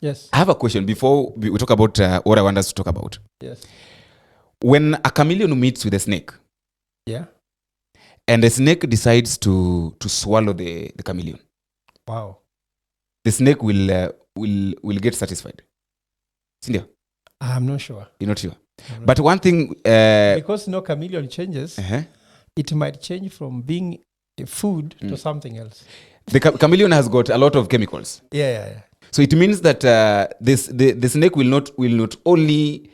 Yes. I have a question before we talk about what I want us to talk about. Yes. When a chameleon meets with a snake, Yeah. and the snake decides to swallow the chameleon, Wow. the snake will get satisfied. Sindio? I'm not sure. You're not sure. But one thing... because no chameleon changes, it might change from being a food to something else. The chameleon has got a lot of chemicals. Yeah. So it means that the snake will not only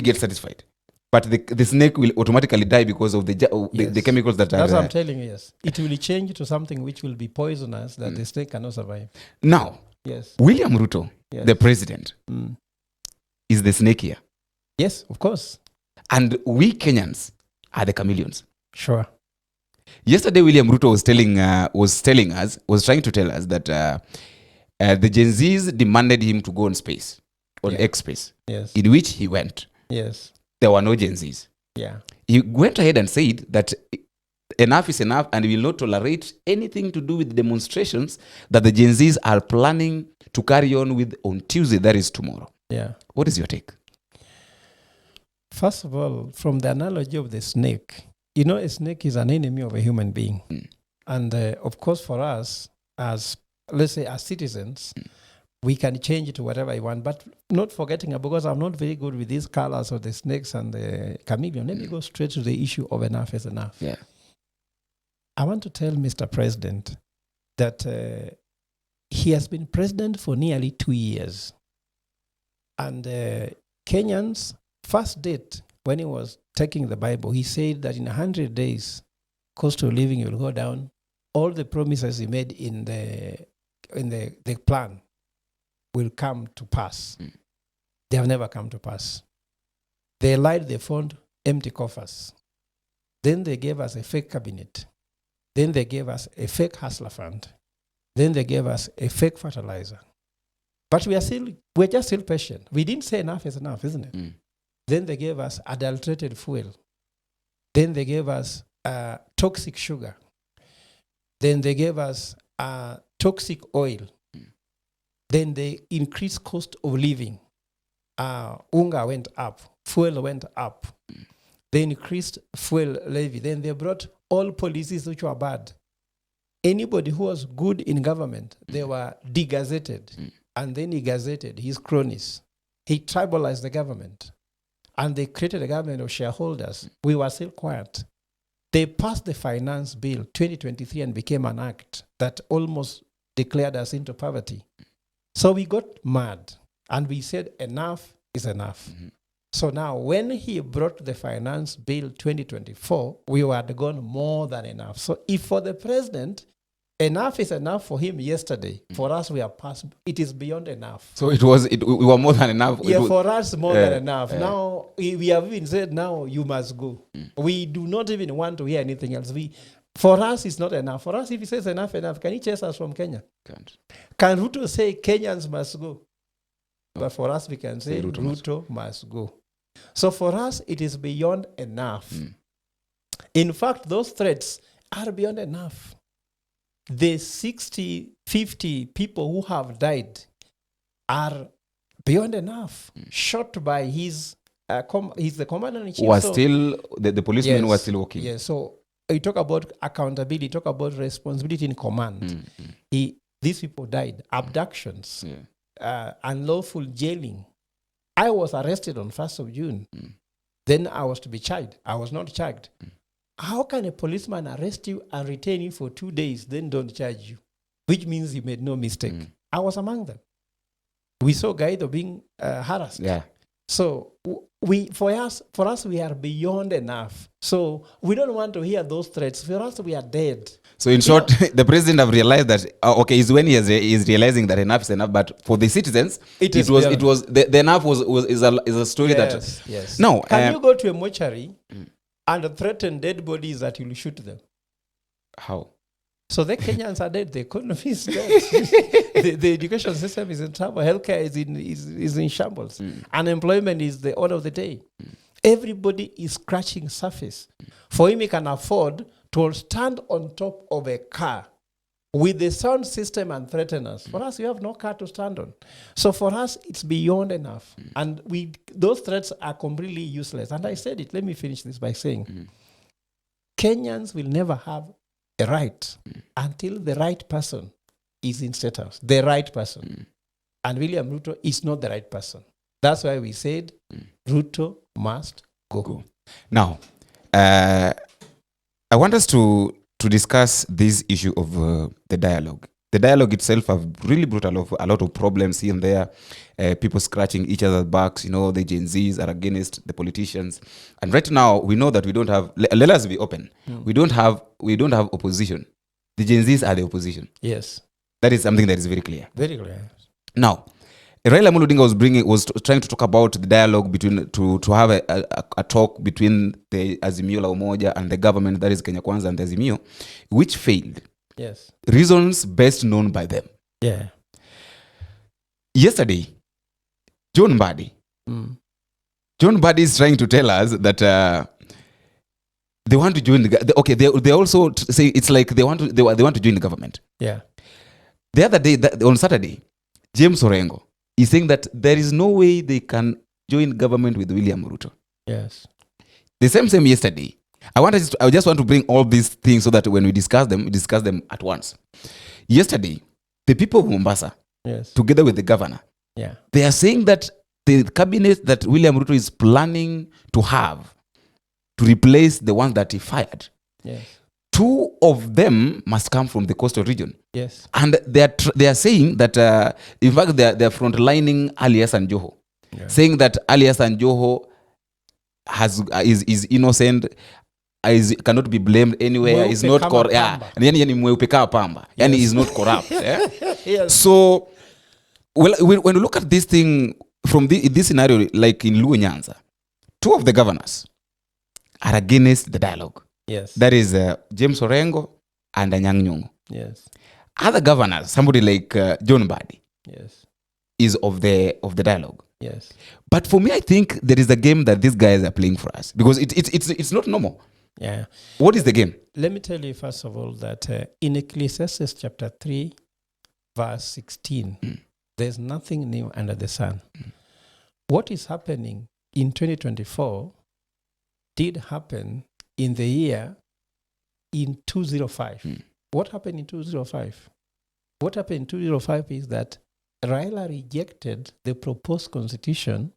get satisfied, but the snake will automatically die because of the chemicals that That's are... what I'm telling you, yes. It will change to something which will be poisonous that the snake cannot survive. Now, yes, William Ruto, the president, is the snake here. Yes, of course. And we Kenyans are the chameleons. Sure. Yesterday, William Ruto was trying to tell us that the Gen Zs demanded him to go on space, on X space, in which he went. Yes. There were no Gen Zs. Yeah. He went ahead and said that enough is enough and will not tolerate anything to do with demonstrations that the Gen Zs are planning to carry on with on Tuesday, that is tomorrow. Yeah. What is your take? First of all, from the analogy of the snake, a snake is an enemy of a human being. And of course, for us, as let's say as citizens, we can change it to whatever I want, but not forgetting, because I'm not very good with these colors of the snakes and the chameleon. Let me go straight to the issue of enough is enough. Yeah. I want to tell Mr. President that he has been president for nearly 2 years. And Kenyans' first date, when he was taking the Bible, he said that in 100 days, cost of living will go down. All the promises he made in the plan will come to pass. They have never come to pass. They lied, they found empty coffers. Then they gave us a fake cabinet. Then they gave us a fake hustler fund. Then they gave us a fake fertilizer. But we're just still patient. We didn't say enough is enough, isn't it? Then they gave us adulterated fuel. Then they gave us toxic sugar. Then they gave us toxic oil. Then they increased cost of living. Unga went up. Fuel went up. They increased fuel levy. Then they brought all policies which were bad. Anybody who was good in government, they were degazetted. And then he gazetted his cronies. He tribalized the government. And they created a government of shareholders. We were still quiet. They passed the finance bill 2023 and became an act that almost declared us into poverty. So we got mad and we said enough is enough. So now when he brought the finance bill 2024, we had gone more than enough. So if for the president, enough is enough for him yesterday, for us we are past, it is beyond enough. So we were more than enough. Yeah, for us more than enough. Now we have even said now you must go. We do not even want to hear anything else. For us it's not enough. For us if he says enough, can he chase us from Kenya? Can't. Can Ruto say Kenyans must go? But for us we can say Ruto must go. So for us it is beyond enough. In fact, those threats are beyond enough. The 50 people who have died are beyond enough. Shot by he's the commander-in-chief. Was still, the policemen were still working. Yes, so you talk about accountability, talk about responsibility in command. These people died. Abductions, unlawful jailing. I was arrested on 1st of June. Then I was to be charged. I was not charged. How can a policeman arrest you and retain you for 2 days, then don't charge you? Which means he made no mistake. I was among them. We saw Guido being harassed. Yeah. So for us, we are beyond enough. So we don't want to hear those threats. For us, we are dead. So in short, the president have realized that is when he is realizing that enough is enough. But for the citizens, the enough is a story that. Yes. No. Can you go to a mortuary and threaten dead bodies that you'll shoot them? How? So the Kenyans are dead. The economy is dead. the education system is in trouble. Healthcare is in shambles. Unemployment is the order of the day. Everybody is scratching surface. For him, he can afford to stand on top of a car with the sound system and threaten us. For us, you have no car to stand on. So for us, it's beyond enough. And those threats are completely useless. And I said it. Let me finish this by saying, Kenyans will never have a right until the right person is in State House. The right person. And William Ruto is not the right person. That's why we said Ruto must go. Now, I want us to discuss this issue of the dialogue. The dialogue itself have really brought a lot of problems here and there. People scratching each other's backs. The Gen Zs are against the politicians. And right now, we know that we don't have. Let us be open. We don't have opposition. The Gen Zs are the opposition. Yes, that is something that is very clear. Very clear. Now, Raila Amolo Odinga was trying to talk about the dialogue between to have a talk between the Azimio la Umoja and the government, that is Kenya Kwanza and the Azimio, which failed. Yes. Reasons best known by them. Yeah. Yesterday, John Mbadi is trying to tell us that they want to join they also say it's like they want to join the government. Yeah. The other day, on Saturday, James Orengo is saying that there is no way they can join government with William Ruto. Yes. The same yesterday. I just want to bring all these things so that when we discuss them at once. Yesterday, the people of Mombasa, together with the governor, they are saying that the cabinet that William Ruto is planning to have to replace the ones that he fired, 2 of them must come from the coastal region. Yes. And they are saying that, in fact, they are frontlining Ali Hassan Joho, saying that Ali Hassan Joho is innocent, cannot be blamed anywhere, is not corrupt. Is not corrupt. Yes. So, when you look at this thing from this scenario, like in Luo Nyanza, 2 of the governors are against the dialogue. Yes. That is James Orengo and Anyang' Nyong'o. Yes. Other governors, somebody like John Mbadi, is of the dialogue. Yes. But for me, I think there is a game that these guys are playing for us, because it's not normal. Yeah. What is the game? Let me tell you first of all that in Ecclesiastes chapter 3, verse 16, there's nothing new under the sun. What is happening in 2024 did happen in the year in 205. What happened in 205? What happened in 205 is that Raila rejected the proposed constitution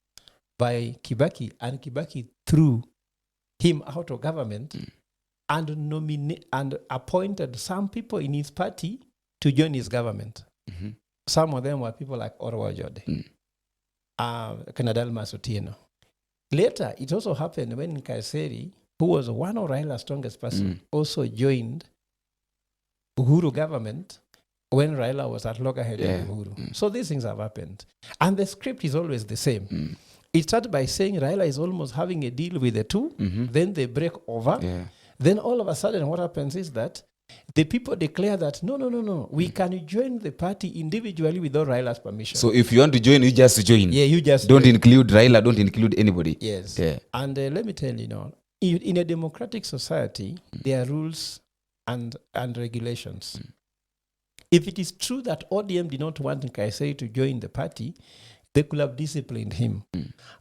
by Kibaki, and Kibaki threw him out of government and appointed some people in his party to join his government. Some of them were people like Orwa Jode, Kanadal Masotieno. Later, it also happened when Kaiseri, who was one of Raila's strongest person, also joined Uhuru government when Raila was at loggerhead with Uhuru. So these things have happened. And the script is always the same. It started by saying Raila is almost having a deal with the 2. Then they break over. Then all of a sudden what happens is that the people declare that, no, we can join the party individually without Raila's permission. So if you want to join, you just join. Yeah, you just don't include Raila, don't include anybody. Yes. Yeah. And let me tell you now, in a democratic society, there are rules and regulations. If it is true that ODM did not want Nkaiseri to join the party, they could have disciplined him.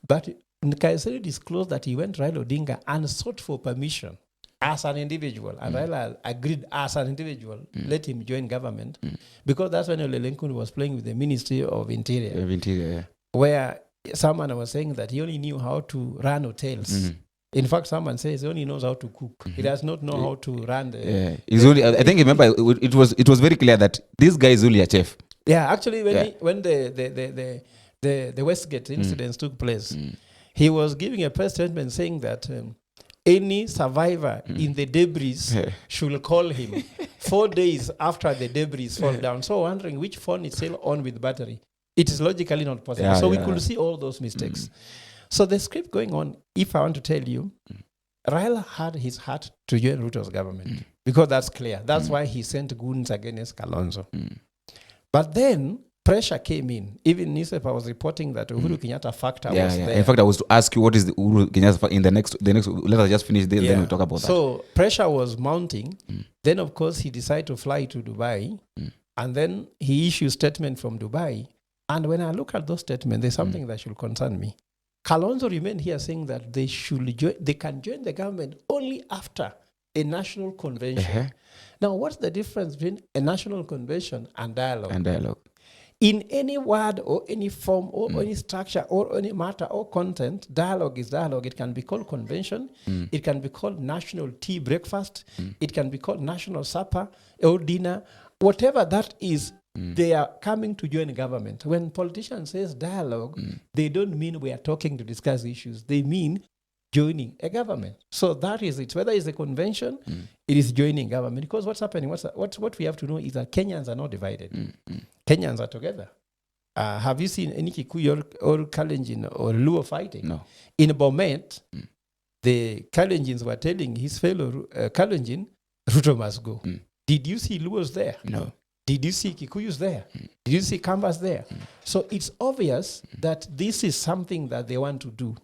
But Nkaiseri disclosed that he went to Raila Odinga and sought for permission as an individual. And Raila agreed as an individual, let him join government. Because that's when Ole Lenkun was playing with the Ministry of Interior. Where someone was saying that he only knew how to run hotels. In fact, someone says he only knows how to cook. He does not know how to run the... I think, remember, it was very clear that this guy is only a chef. Yeah, actually, when the Westgate incidents took place, he was giving a press statement saying that any survivor in the debris should call him 4 days after the debris fall down. So wondering which phone is still on with battery. It is logically not possible. We could see all those mistakes. So the script going on, if I want to tell you, Raila had his heart to join Ruto's government because that's clear. That's why he sent goons against Kalonzo. But then pressure came in. Even newspaper was reporting that Uhuru Kenyatta factor was there. In fact, I was to ask you what is the Uhuru Kenyatta in the next. Let us just finish this, then we'll talk about that. So pressure was mounting. Then, of course, he decided to fly to Dubai, and then he issued statement from Dubai. And when I look at those statements, there's something that should concern me. Kalonzo remained here saying that they can join the government only after a national convention. Now, what's the difference between a national convention and dialogue? In any word or any form or any structure or any matter or content, dialogue is dialogue. It can be called convention. It can be called national tea breakfast. It can be called national supper or dinner. Whatever that is, they are coming to join government. When politicians say dialogue, they don't mean we are talking to discuss issues. They mean joining a government. So that is it. Whether it's a convention, it is joining government. Because what's happening, what we have to know is that Kenyans are not divided. Kenyans are together. Have you seen any Kikuyu or Kalenjin or Luo fighting? No. In Bomet, the Kalenjins were telling his fellow Kalenjin, Ruto must go. Did you see Luos there? No. Did you see Kikuyus there? Did you see Kambas there? So it's obvious that this is something that they want to do.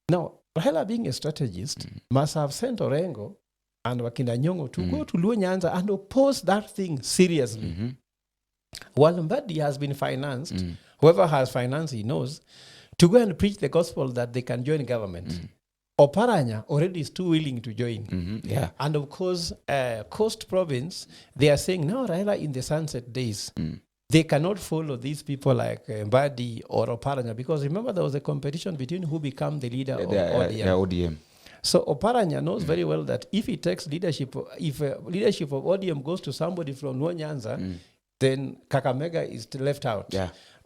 Now, Raila, being a strategist, must have sent Orengo and Wakinda Nyong'o to go to Luo Nyanza and oppose that thing seriously. While Mbadi has been financed, whoever has financed, he knows, to go and preach the gospel that they can join government. Oparanya already is too willing to join. And of course, Coast Province, they are saying, now Raila in the sunset days, they cannot follow these people like Mbadi or Oparanya, because remember there was a competition between who become the leader of ODM. So Oparanya knows very well that if he takes leadership, if leadership of ODM goes to somebody from Luo Nyanza, then Kakamega is left out.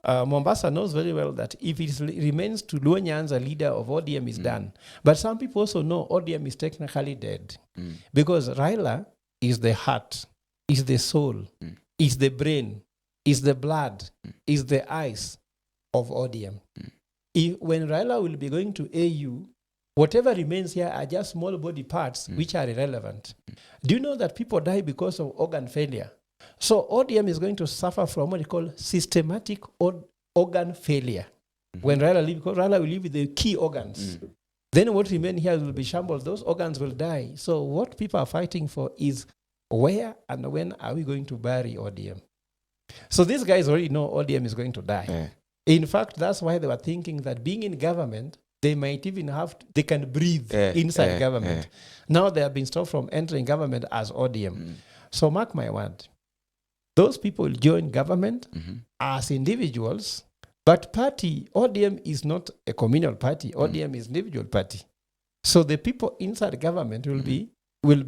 Mombasa knows very well that if it remains to Luo Nyanza, leader of ODM is done. But some people also know ODM is technically dead. Because Raila is the heart, is the soul, is the brain, is the blood, is the eyes of ODM. When Raila will be going to AU, whatever remains here are just small body parts which are irrelevant. Do you know that people die because of organ failure? So ODM is going to suffer from what we call systematic organ failure. When Raila leaves, because Raila will leave with the key organs. Then what remains here will be shambles. Those organs will die. So what people are fighting for is where and when are we going to bury ODM? So these guys already know ODM is going to die. In fact, that's why they were thinking that being in government, they might even they can breathe inside government. Now they have been stopped from entering government as ODM. So mark my word, those people join government as individuals, but party, ODM is not a communal party. ODM is individual party. So the people inside government will be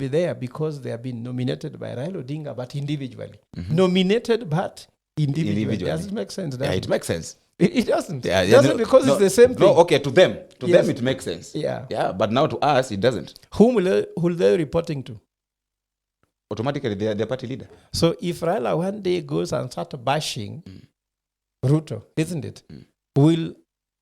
there because they have been nominated by Raila Odinga, but individually. Nominated, but individually. Does it make sense? It makes sense. It doesn't. It doesn't because it's the same thing. No, okay, to them. To them it makes sense. Yeah, but now to us, it doesn't. Whom will they reporting to? Automatically, they are the party leader. So if Raila one day goes and start bashing Ruto, isn't it? Will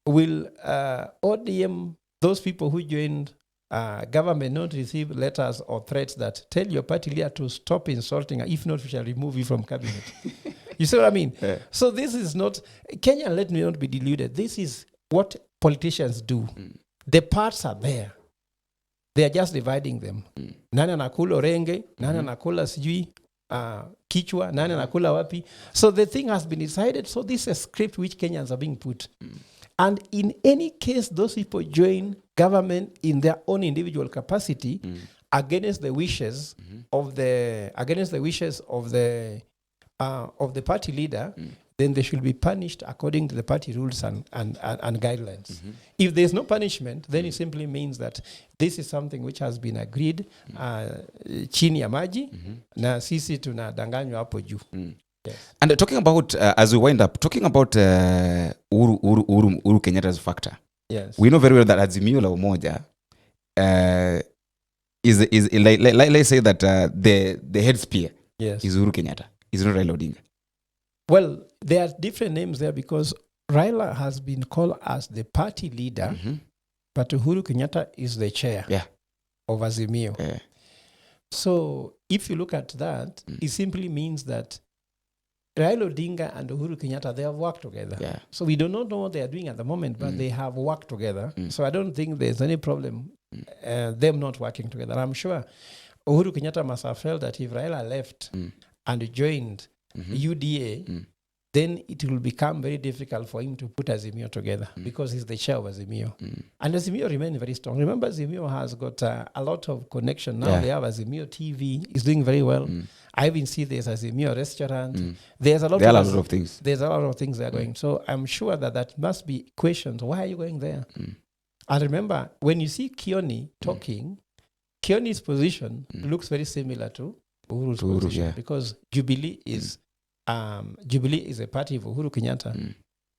ODM, those people who joined government, not receive letters or threats that tell your party leader to stop insulting her, if not, we shall remove you from cabinet? You see what I mean? So this is not, Kenya, let me not be deluded. This is what politicians do. The parts are there. They are just dividing them. Nani anakula orenge, nani anakula sijui, kichwa, nani anakula wapi. So the thing has been decided. So this is a script which Kenyans are being put. And in any case, those people join government in their own individual capacity against the wishes of the party leader, then they should be punished according to the party rules and guidelines. If there's no punishment, then it simply means that this is something which has been agreed chini ya maji na sisi tunadanganywa hapo juu. Yes. And talking about, as we wind up, talking about Uhuru Kenyatta's factor. Yes. We know very well that Azimio la Umoja is let's say that the head spear is Uhuru Kenyatta. Is not Raila Odinga. Well, there are different names there because Raila has been called as the party leader, but Uhuru Kenyatta is the chair of Azimio. So if you look at that, it simply means that Raila Odinga and Uhuru Kenyatta, they have worked together. Yeah. So we do not know what they are doing at the moment, but they have worked together. So I don't think there's any problem them not working together. I'm sure Uhuru Kenyatta must have felt that if Raila left and joined UDA, then it will become very difficult for him to put Azimio together because he's the chair of Azimio. And Azimio remains very strong. Remember, Azimio has got a lot of connection. Now they have Azimio TV. It's doing very well. I even see there's Azimio restaurant. There's a lot of things. There's a lot of things they're going. So I'm sure that must be questions. Why are you going there? And remember, when you see Kioni talking, Kioni's position looks very similar to Uhuru's position because Jubilee is a party of Uhuru Kenyatta,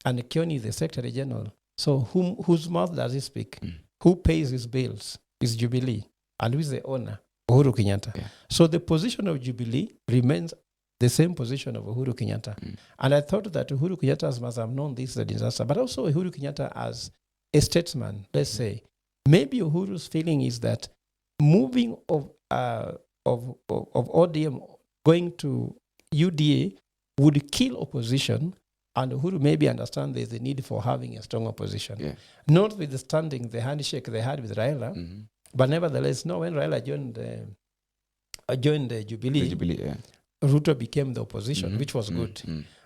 and Kioni is the Secretary General. So whose mouth does he speak? Who pays his bills? Is Jubilee. And who is the owner? Uhuru Kenyatta. Yeah. So the position of Jubilee remains the same position of Uhuru Kenyatta. And I thought that Uhuru Kenyatta must have known this is a disaster, but also Uhuru Kenyatta as a statesman, let's say. Maybe Uhuru's feeling is that moving of ODM going to UDA would kill opposition, and Uhuru maybe understand there's a need for having a strong opposition. Yeah. Notwithstanding the handshake they had with Raila, but nevertheless, when Raila joined the Jubilee, Ruto became the opposition, which was good.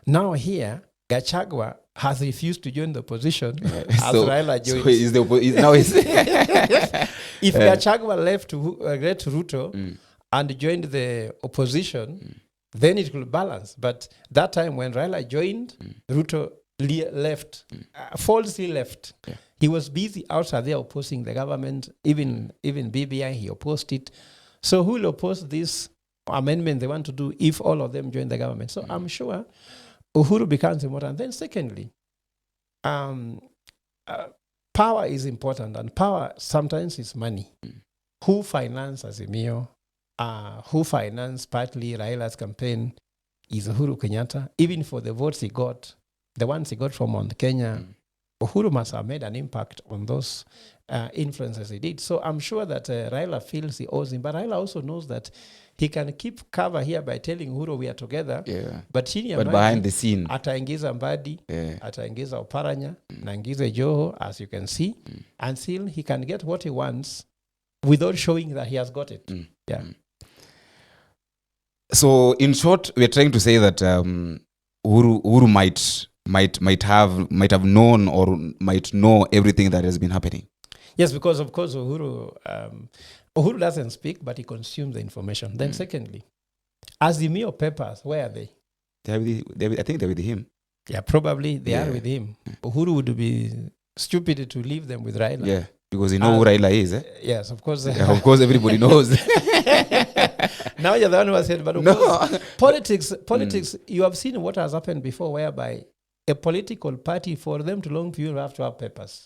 Now here, Gachagua has refused to join the opposition as Raila joins. So if Gachagua left to Ruto and joined the opposition, then it will balance. But that time when Raila joined, Ruto left, falsely left. Yeah. He was busy outside there opposing the government. Even BBI, he opposed it. So who will oppose this amendment they want to do if all of them join the government? So I'm sure Uhuru becomes important. Then secondly, power is important, and power sometimes is money. Who finances Azimio? Who financed partly Raila's campaign is Uhuru Kenyatta. Even for the votes he got, the ones he got from Mount Kenya, Uhuru must have made an impact on those influences he did. So I'm sure that Raila feels he owes him, but Raila also knows that he can keep cover here by telling Uhuru we are together. Yeah. But behind the scene, ataingiza Mbadi, ataingiza Oparanya, naingiza Joho, as you can see, until he can get what he wants without showing that he has got it. Yeah. So in short, we're trying to say that Uhuru might have known or might know everything that has been happening. Yes, because of course Uhuru doesn't speak, but he consumes the information. Then secondly, Azimio papers, where are they? I think they're with him. Yeah, probably they are with him. Uhuru would be stupid to leave them with Raila. Yeah, because you know who Raila is. Yes, of course. Of course, everybody knows. Now you're the one who has said, but of course, politics, you have seen what has happened before, whereby a political party, for them to belong to you, have to have papers.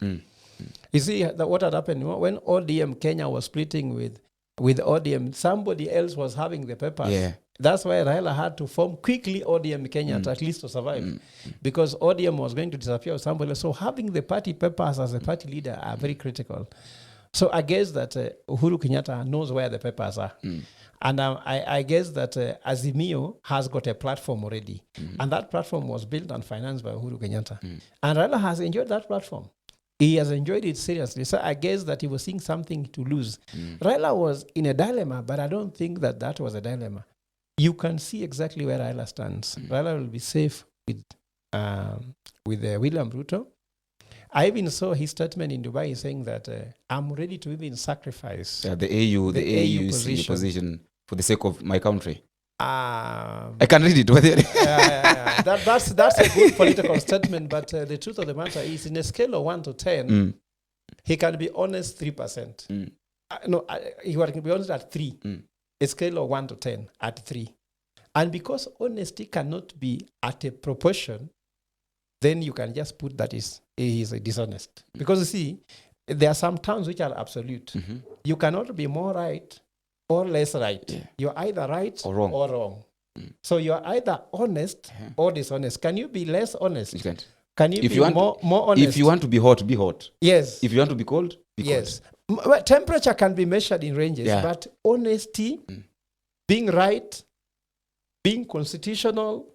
You see what had happened when ODM Kenya was splitting with ODM, somebody else was having the papers. Yeah. That's why Raila had to form quickly ODM Kenya to at least to survive, because ODM was going to disappear with somebody else. So having the party papers as a party leader are very critical. So I guess that Uhuru Kenyatta knows where the papers are. And I guess that Azimio has got a platform already. And that platform was built and financed by Uhuru Kenyatta. And Raila has enjoyed that platform. He has enjoyed it seriously. So I guess that he was seeing something to lose. Raila was in a dilemma, but I don't think that was a dilemma. You can see exactly where Raila stands. Raila will be safe with William Ruto. I even saw his statement in Dubai saying that I'm ready to even sacrifice the AU position for the sake of my country. I can read it. That's a good political statement, but the truth of the matter is, in a scale of 1 to 10, he can be honest 3%. He can be honest at 3. A scale of 1 to 10 at 3. And because honesty cannot be at a proportion, then you can just put that he is dishonest. Because you see, there are some terms which are absolute. You cannot be more right or less right. Yeah. You're either right or wrong. So you're either honest or dishonest. Can you be less honest? You can't. Can you be more honest? If you want to be hot, be hot. Yes. If you want to be cold, be cold. Temperature can be measured in ranges, but honesty, being right, being constitutional,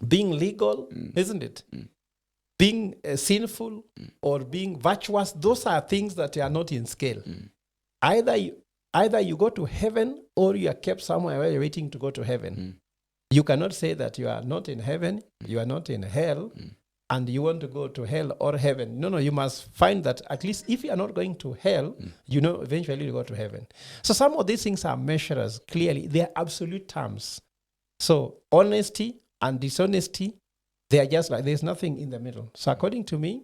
being legal, isn't it? Being sinful or being virtuous, those are things that are not in scale. Either you go to heaven or you are kept somewhere where you're waiting to go to heaven. You cannot say that you are not in heaven, you are not in hell, and you want to go to hell or heaven. No, you must find that at least if you are not going to hell, eventually you go to heaven. So some of these things are measures, clearly. They are absolute terms. So honesty and dishonesty, they are just like, there's nothing in the middle. So according to me,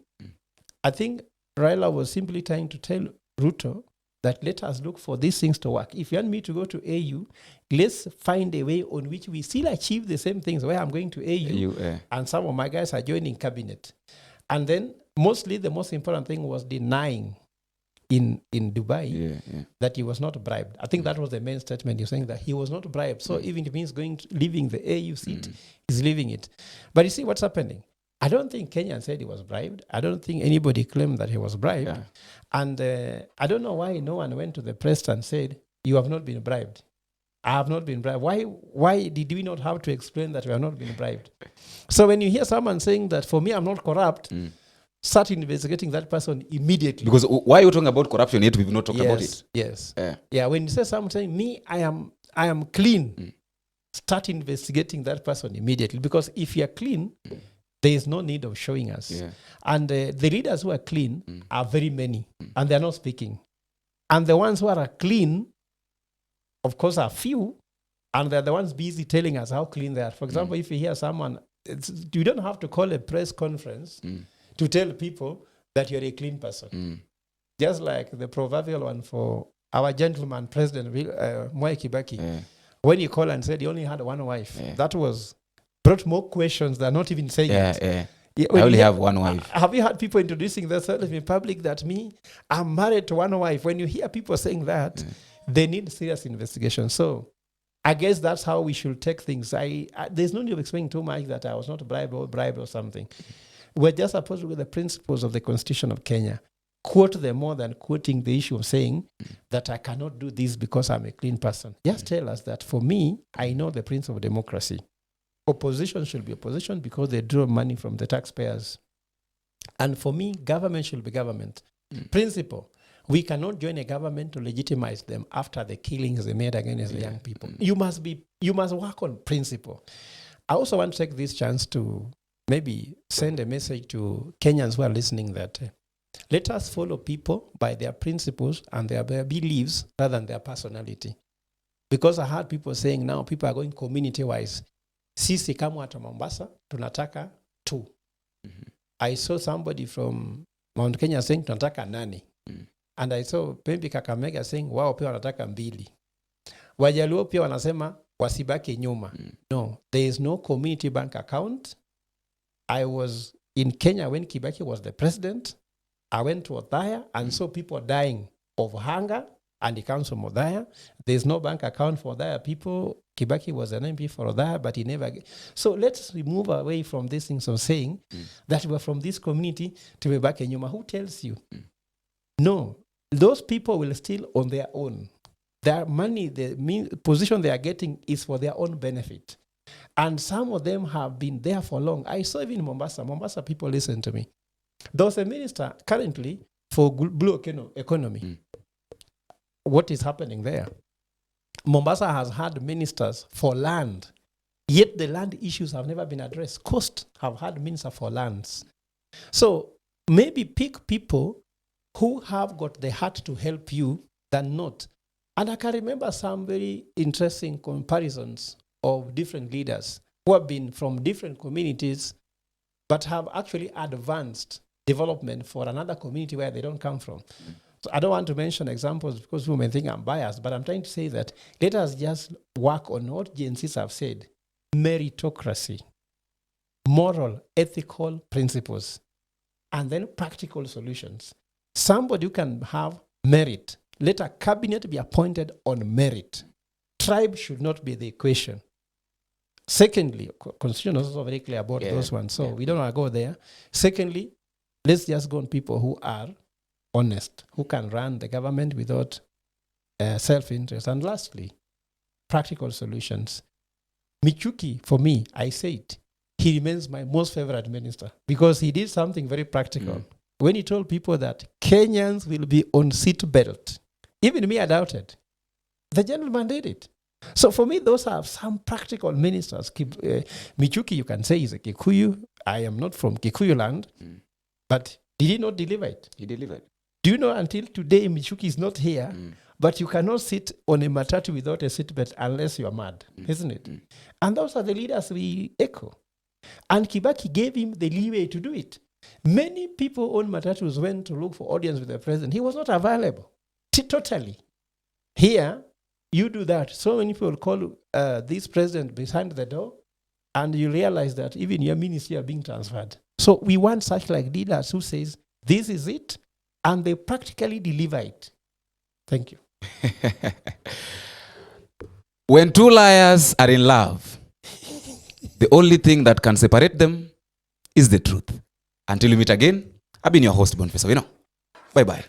I think Raila was simply trying to tell Ruto that let us look for these things to work. If you want me to go to AU, let's find a way on which we still achieve the same things where I'm going to AU and some of my guys are joining cabinet. And then mostly the most important thing was denying in Dubai that he was not bribed. I think that was the main statement. He was saying that he was not bribed. So even if he's leaving the AU seat, he's leaving it. But you see what's happening? I don't think Kenyan said he was bribed. I don't think anybody claimed that he was bribed. Yeah. And I don't know why no one went to the press and said, you have not been bribed. I have not been bribed. Why did we not have to explain that we have not been bribed? So when you hear someone saying that, for me, I'm not corrupt, start investigating that person immediately. Because why are you talking about corruption yet we've not talked about it? Yes. Yeah, when you say someone saying, me, I am clean, start investigating that person immediately. Because if you're clean, there is no need of showing us. Yeah. And the leaders who are clean are very many, and they're not speaking. And the ones who are clean, of course, are few, and they're the ones busy telling us how clean they are. For example, if you hear someone, you don't have to call a press conference to tell people that you're a clean person. Just like the proverbial one for our gentleman president, Mwai Kibaki, when he called and said he only had one wife, that brought more questions than not even saying it. I only have one wife. Have you had people introducing themselves in public that I'm married to one wife? When you hear people saying that, they need serious investigation. So I guess that's how we should take things. There's no need of explaining too much that I was not bribed or something. We're just supposed to go the principles of the Constitution of Kenya. Quote them more than quoting the issue of saying that I cannot do this because I'm a clean person. Just tell us that for me, I know the principle of democracy. Opposition should be opposition because they draw money from the taxpayers. And for me, government should be government. Principle. We cannot join a government to legitimize them after the killings they made against the young people. You must work on principle. I also want to take this chance to maybe send a message to Kenyans who are listening that let us follow people by their principles and their beliefs rather than their personality. Because I heard people saying now people are going community-wise. Sisi kama watu Mombasa, tunataka 2. I saw somebody from Mount Kenya saying tunataka 8. And I saw Pembi Kakamega saying wao pia wanataka 2. Wajaluo pia wanasema wasibaki nyuma. No, there is no community bank account. I was in Kenya when Kibaki was the president. I went to Othaya and saw people dying of hunger, and it comes from Othaya. There's no bank account for Othaya people. Kibaki was an MP for Othaya, but he never... So let's remove away from these things of saying that we're from this community to be back in Yuma. Who tells you? No, those people will still on their own. Their money, the position they are getting is for their own benefit. And some of them have been there for long. I saw even in Mombasa people listen to me. There was a minister currently for blue economy. What is happening there? Mombasa has had ministers for land, yet the land issues have never been addressed. Coast have had ministers for lands. So maybe pick people who have got the heart to help you than not. And I can remember some very interesting comparisons of different leaders who have been from different communities but have actually advanced development for another community where they don't come from. So I don't want to mention examples because people may think I'm biased, but I'm trying to say that let us just work on what Gen Zs have said: meritocracy, moral, ethical principles, and then practical solutions. Somebody who can have merit. Let a cabinet be appointed on merit. Tribe should not be the equation. Secondly, Constitution is also very clear about those ones, so we don't want to go there. Secondly, let's just go on people who are honest, who can run the government without self-interest. And lastly, practical solutions. Michuki, for me, I say it, he remains my most favorite minister because he did something very practical. When he told people that Kenyans will be on seat belt, even me, I doubted. The gentleman did it. So for me, those are some practical ministers. Michuki, you can say, is a Kikuyu. I am not from Kikuyu land, but did he not deliver it? He delivered. Do you know until today, Michuki is not here, but you cannot sit on a matatu without a seatbelt unless you are mad, isn't it? And those are the leaders we echo. And Kibaki gave him the leeway to do it. Many people on matatus went to look for audience with the president. He was not available. Totally. Here, you do that. So many people call this president behind the door, and you realize that even your ministry are being transferred. So we want such like leaders who says, this is it, and they practically deliver it. Thank you. When two liars are in love, the only thing that can separate them is the truth. Until we meet again, I've been your host, Boniface. Bye-bye.